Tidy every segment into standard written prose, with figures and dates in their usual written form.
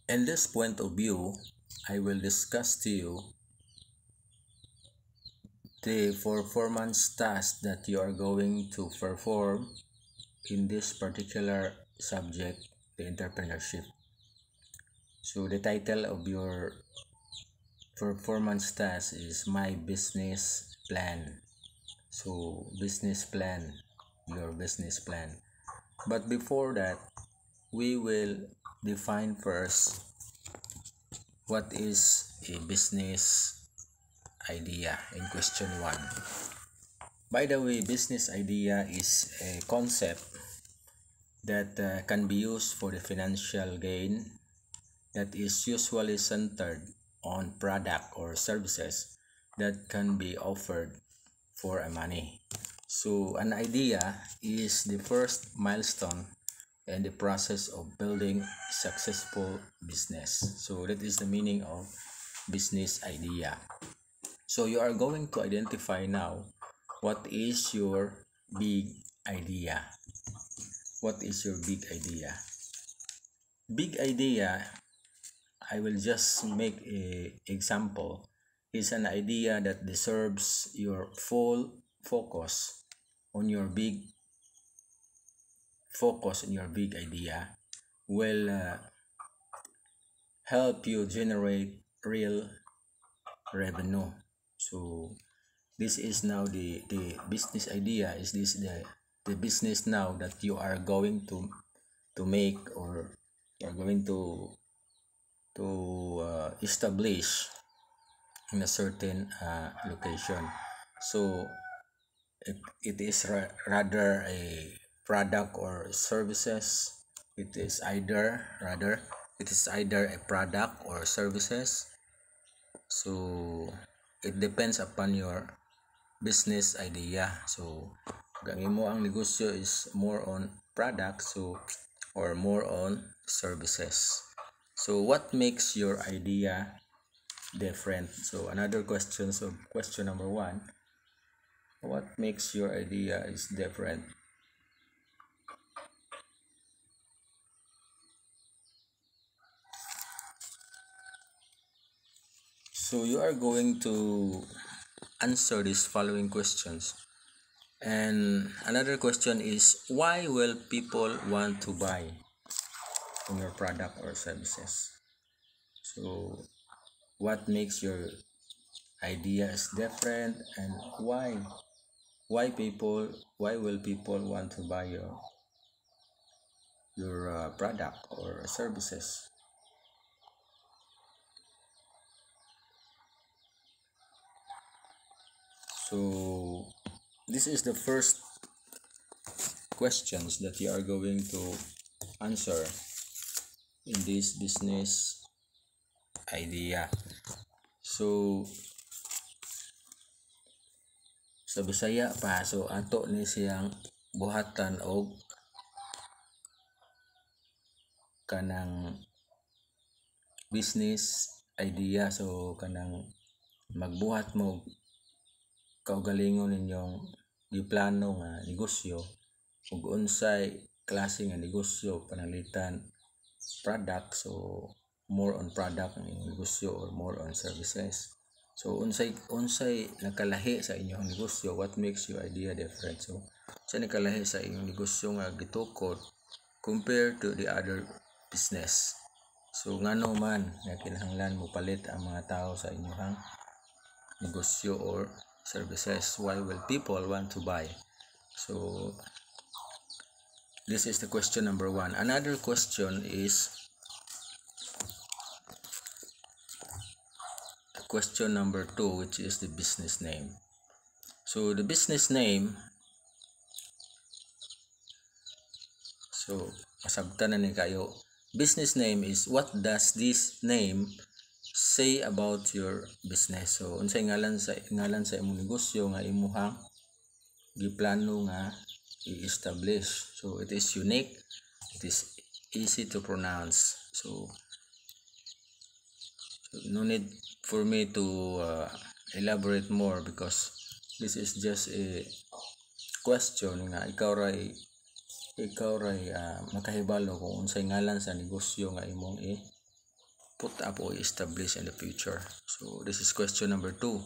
In this point of view, I will discuss to you the performance task that you are going to perform in this particular subject, the entrepreneurship. So the title of your performance task is My Business Plan. So business plan, your business plan. But before that, we will define first what is a business idea in question 1. By the way, business idea is a concept that can be used for the financial gain that is usually centered on product or services that can be offered for a money. So an idea is the first milestone in the process of building a successful business. So that is the meaning of business idea. So you are going to identify now what is your big idea. What is your big idea? Big idea, I will just make a example, is an idea that deserves your full focus on your big idea will help you generate real revenue. So this is now the business idea. Is this the business now that you are going to make, or you are going to establish in a certain location? So it is rather a product or services. It is either a product or services. So it depends upon your business idea. So kung imo ang negosyo is more on products, so or more on services. So what makes your idea different? So another question, so question number 1, what makes your idea is different? So you are going to answer these following questions. And another question is, why will people want to buy on your product or services? So what makes your idea is different, and why will people want to buy your product or services? So this is the first questions that you are going to answer in this business idea. So sa Bisaya pa, so ato ni siyang buhatan og kanang business idea. So kanang magbuhat mo kaugalingon ninyong giplano nga negosyo, ug unsay klase nga negosyo panalitan product. So more on product ang inyong negosyo or more on services. So unsay nakalahi sa inyong negosyo, what makes your idea different? So sa nakalahi sa inyong negosyo nga gitukod compared to the other business. So ngano man nga kinahanglan mo palit ang mga tao sa inyong negosyo or services? Why will people want to buy? So this is the question number 1. Another question is question number 2, which is the business name. So the business name, so masabtan na ni kayo, business name is what does this name say about your business? So unsay ngalan sa imong negosyo nga imuhang giplano nga i-establish. So it is unique, it is easy to pronounce. So no need for me to elaborate more, because this is just a question nga ikaw ray makahibalo kung unsay ngalan sa negosyo nga imong put up or establish in the future? So this is question number 2.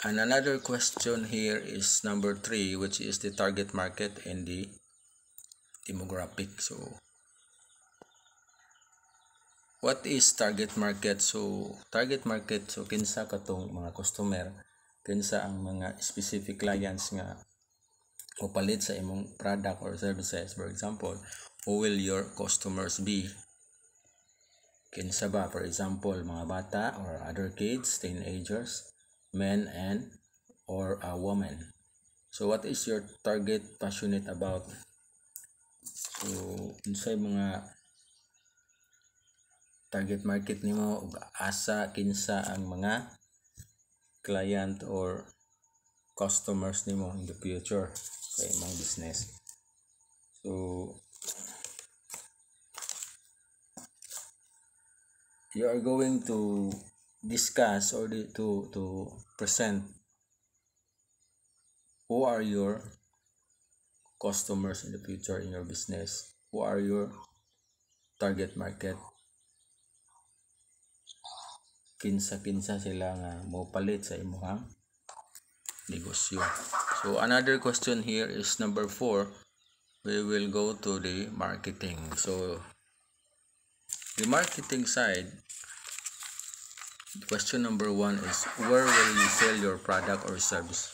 And another question here is number 3, which is the target market and the demographic. So what is target market? So target market, so kinsa katong mga customer, kinsa ang mga specific clients nga upalit sa imong product or services. For example, who will your customers be? Kinsa ba? For example, mga bata or other kids, teenagers, men and or a woman. So what is your target passionate about? So unsay mga target market nimo ug asa kinsa ang mga client or customers nimo in the future sa imong business. So you are going to discuss or to present who are your customers in the future in your business, who are your target market, kinsa sila nga mopalit sa imong negosyo. So another question here is number 4. We will go to the marketing. So the marketing side, question number 1 is, where will you sell your product or services?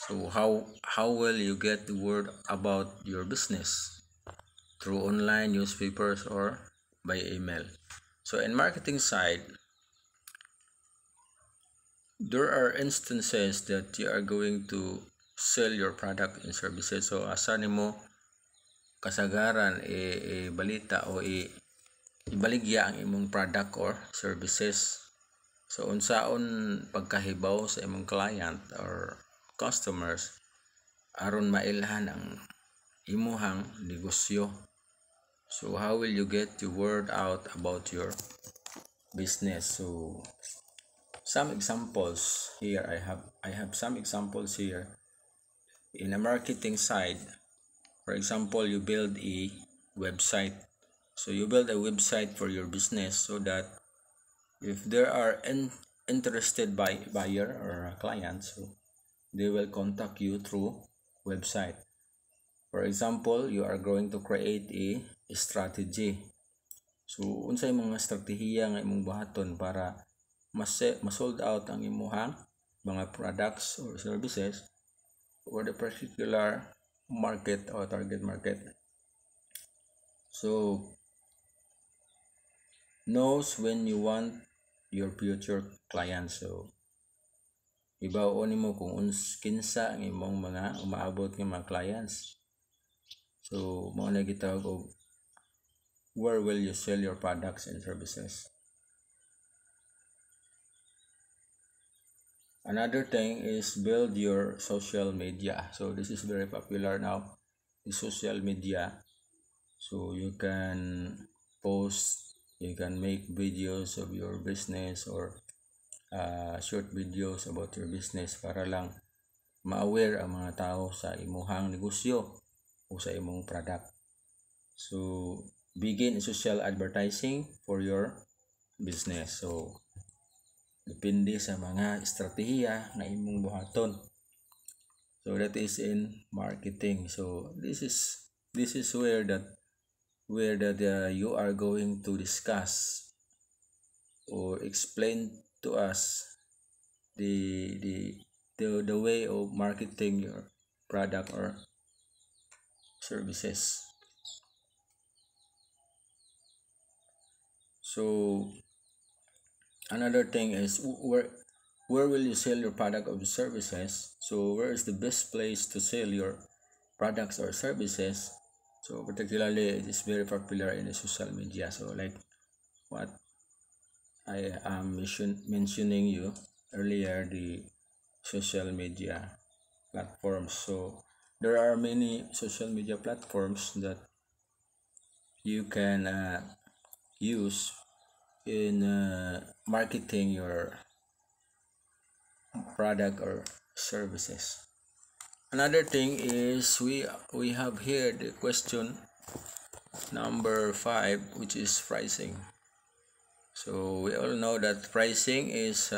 So how will you get the word about your business? Through online newspapers or by email? So in marketing side, there are instances that you are going to sell your product and services. So asa nimo kasagaran balita o ibaligya ang imong product or services. So unsaon pagkahibaw sa imong client or customers aron mailhan ang imuhang negosyo. So how will you get the word out about your business? So some examples here, I have some examples here. In a marketing side, for example, you build a website. So you build a website for your business so that if there are interested buyer or clients, so they will contact you through website. For example, you are going to create a strategy. So unsay mga estratehiya nga imong buhaton para ma-sold out ang imuhang mga products or services for the particular market or target market. So knows when you want your future clients. So ibaw nimo kung kinsa ang imong mga umaabot nga mga clients. So mao na gitawag og where will you sell your products and services. Another thing is build your social media. So this is very popular now, the social media. So you can post, you can make videos of your business or short videos about your business para lang ma-aware ang mga tao sa imuhang negosyo o sa imong product. So begin social advertising for your business. So depende sa mga estratehiya na imong buhaton. So that is in marketing. So this is where you are going to discuss or explain to us the way of marketing your product or services. So another thing is where will you sell your product or services? So where is the best place to sell your products or services? So particularly it is very popular in the social media. So like what I am mentioning you earlier, the social media platforms. So there are many social media platforms that you can use in marketing your product or services. Another thing is we have here the question number 5, which is pricing. So we all know that pricing is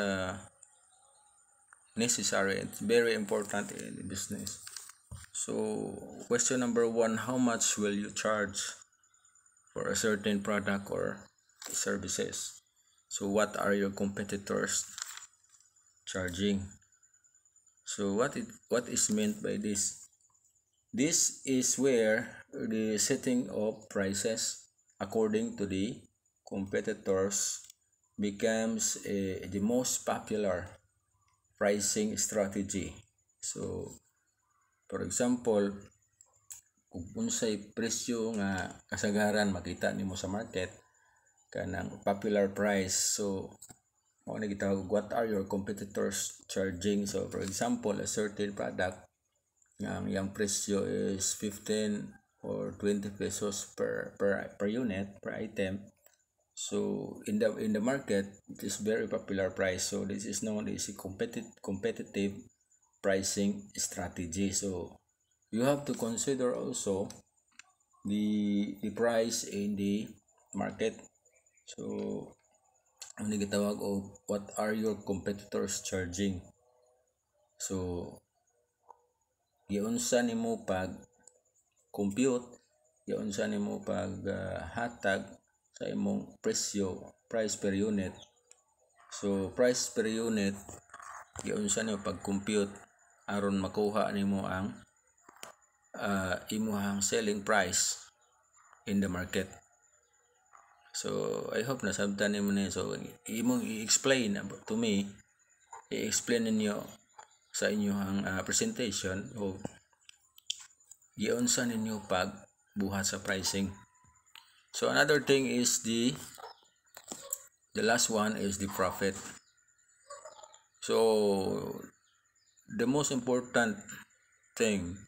necessary. It's very important in business. So question number 1, how much will you charge for a certain product or services? So what are your competitors charging? So what is meant by this? This is where the setting of prices according to the competitors becomes the most popular pricing strategy. So for example, kung unsay presyo nga kasagaran makita nimo sa market kanang popular price, so mao na gitawag what are your competitors charging. So for example, a certain product nga ang iyang presyo is 15 or 20 pesos per unit, per item. So in the market, it is very popular price. So this is known as a competitive pricing strategy. So you have to consider also the price in the market. So ang gitawag og what are your competitors charging. So giunsa nimo pag compute, giunsa nimo pag hatag sa imong presyo, price per unit. So price per unit giunsa nimo pag compute aron makuha nimo ang imuhang selling price in the market. So I hope nasabtan nimo ni. So imong i-explain to me, i-explain ninyo sa inyong presentation o giunsa ninyo pag buhat sa pricing. So another thing is the last one is the profit. So the most important thing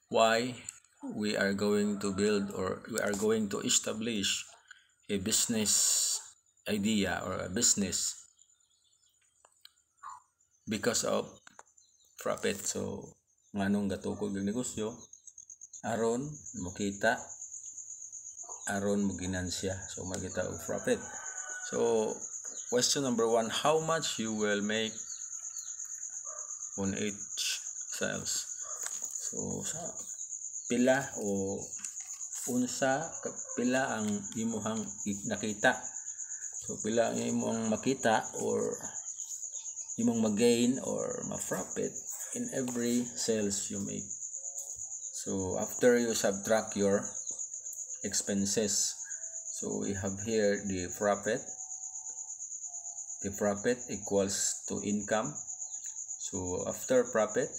why we are going to build or we are going to establish a business idea or a business because of profit. So nganong gatukod ng negosyo aron makita, aron maginansya. So magita og profit. So question number 1, how much you will make on each sales? So sa pila o unsa pila ang imuhang nakita. So pila ang imong makita or imong mag-gain or ma-profit in every sales you make. So after you subtract your expenses, so we have here the profit. The profit equals to income. So after profit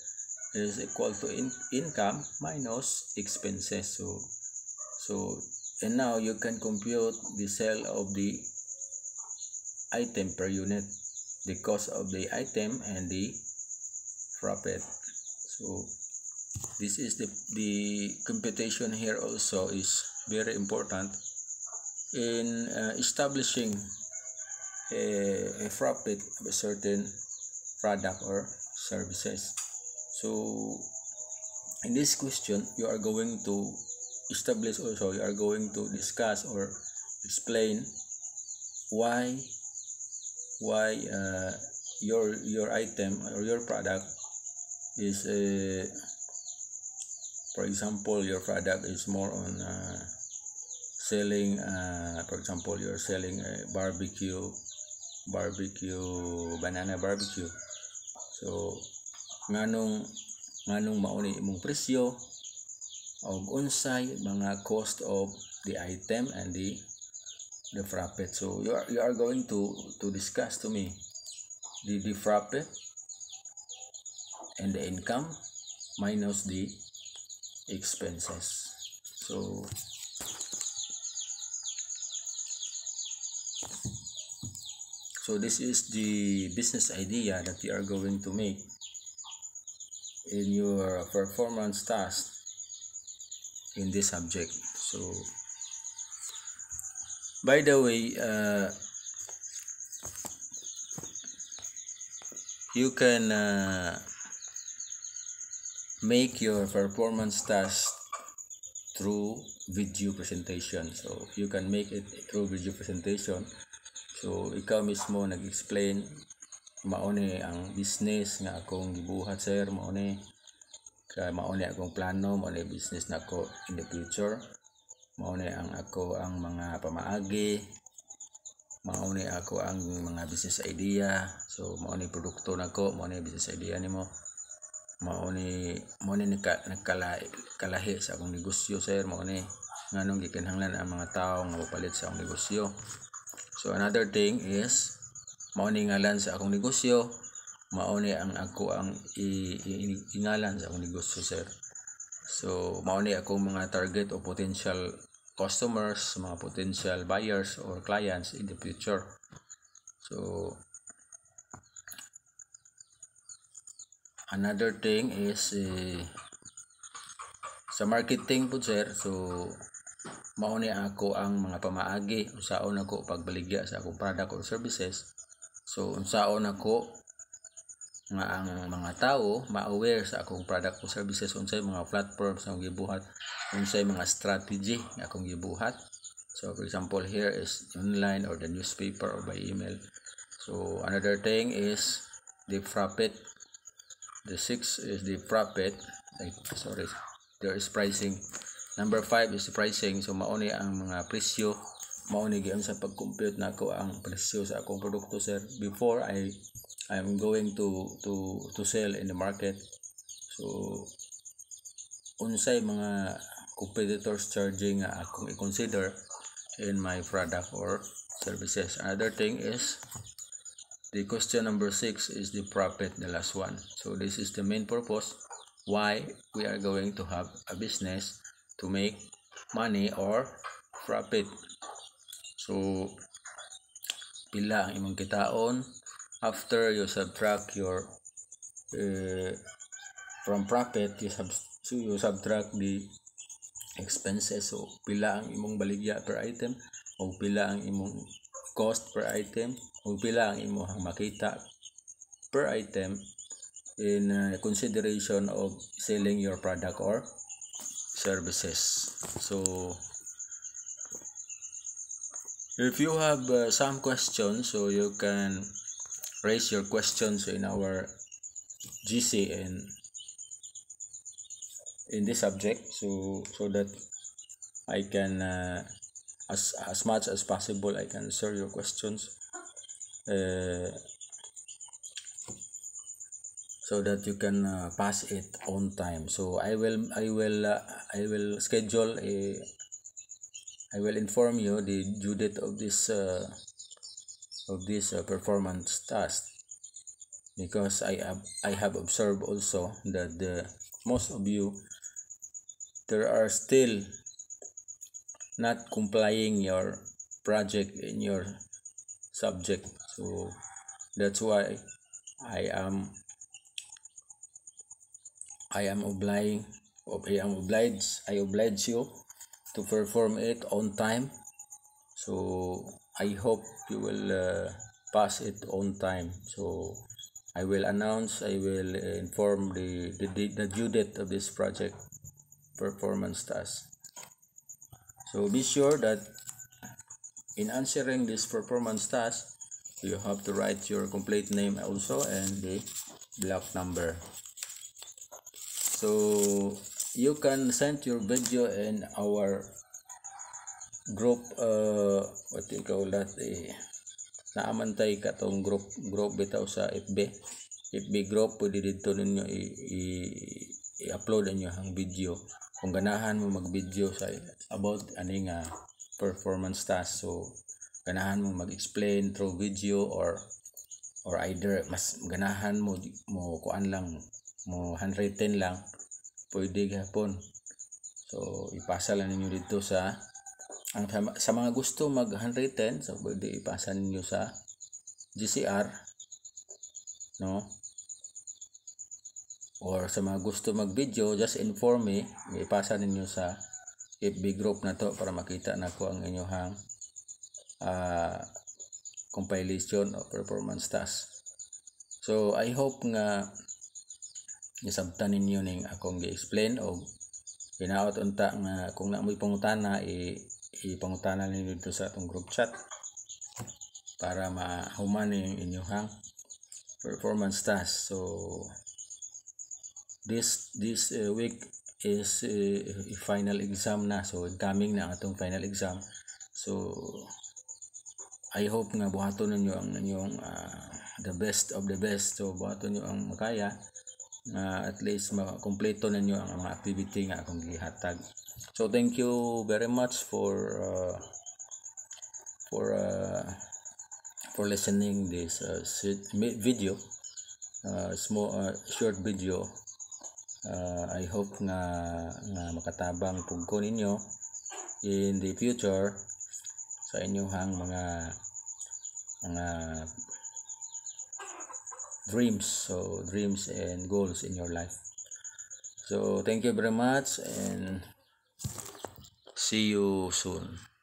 is equal to income minus expenses. So and now you can compute the sale of the item per unit, the cost of the item and the profit. So this is the computation here also is very important in establishing a profit of a certain product or services. So in this question you are going to establish also, you are going to discuss or explain why your item or your product is for example your product is more on selling for example you're selling a barbecue banana barbecue. So nganong mao ni imong presyo og unsay mga cost of the item and the profit. So you are going to discuss to me the profit and the income minus the expenses. So this is the business idea that you are going to make in your performance task in this subject. So by the way, you can make your performance task through video presentation. So you can make it through video presentation. So ikaw mismo nag-explain mao ni ang business nga akong gibuhat sir, mao ni akong plano, mao ni business nako in the future, mao ni ang mga pamaagi, mao ni ang mga business idea. So mao ni produkto nako, mao ni business idea nimo, mao ni nagkalahi sa akong negosyo sir, mao ni nganong gikinahanglan ang mga tao nga mopalit sa akong negosyo. So another thing is mao ni ngalan sa akong negosyo, mao ni ang ingalan sa akong negosyo sir. So mao ni akong mga target o potential customers, mga potential buyers or clients in the future. So another thing is sa marketing po sir. So mao ni ang mga pamaagi unsaon ako pagbaligya sa akong product or services. So unsaon ako nga ang mga tao ma-aware sa akong product o services, unsay mga platforms akong gibuhat, unsay mga strategy akong gibuhat. So for example, here is online or the newspaper or by email. So another thing is the profit. The 6 is the profit. There is pricing. Number 5 is the pricing. So mao ni ang mga presyo, mao ni giun sa pag-compute nako ang presyo sa akong produkto sir before I'm going to sell in the market. So unsay mga competitors charging nga akong i-consider in my product or services. Another thing is the question number 6 is the profit, the last one. So this is the main purpose why we are going to have a business, to make money or profit. So pila ang imong kitaon after you subtract your from profit, you subtract the expenses. So pila ang imong baligya per item, o pila ang imong cost per item, o pila ang imong makita per item in consideration of selling your product or services. So if you have some questions, so you can raise your questions in our GC in this subject, so that I can as much as possible I can answer your questions, so that you can pass it on time. So I will schedule I will inform you the due date of this performance task, because I have observed also that most of you, there are still not complying your project in your subject. So that's why I am obliged you to perform it on time. So I hope you will pass it on time. So I will inform the due date of this project performance task. So be sure that in answering this performance task, you have to write your complete name also and the block number. So you can send your video in our group, what do you call that, naamantay ka tong group bitaw sa FB group. Pwede dito ninyo i-upload ninyo ang video kung ganahan mo mag-video sa about aning performance task. So ganahan mo mag-explain through video or either mas ganahan mo kuan lang mo handwritten lang, pwede gapon. So ipasa lang ninyo dito sa mga gusto mag handwritten, so pwede ipasa ninyo sa GCR, no? Or sa mga gusto mag video, just inform me, ipasa ninyo sa FB group na to para makita na ko ang inyong compilation of performance task. So I hope nga isabtan ninyo ning akong gi-explain o hinaot unta nga kung na mo'y pangutana ipangutana ninyo dito sa atong group chat para mahuman yung inyong performance task. So this week is final exam na, so coming na atong final exam. So I hope nga buhaton ninyo ang inyong the best of the best. So buhaton nyo ang makaya na at least makompleto ninyo ang mga activity nga akong gihatag. So thank you very much for listening this video, small short video. I hope nga makatabang pug ko ninyo in the future sa inyong mga dreams and goals in your life. So thank you very much and see you soon.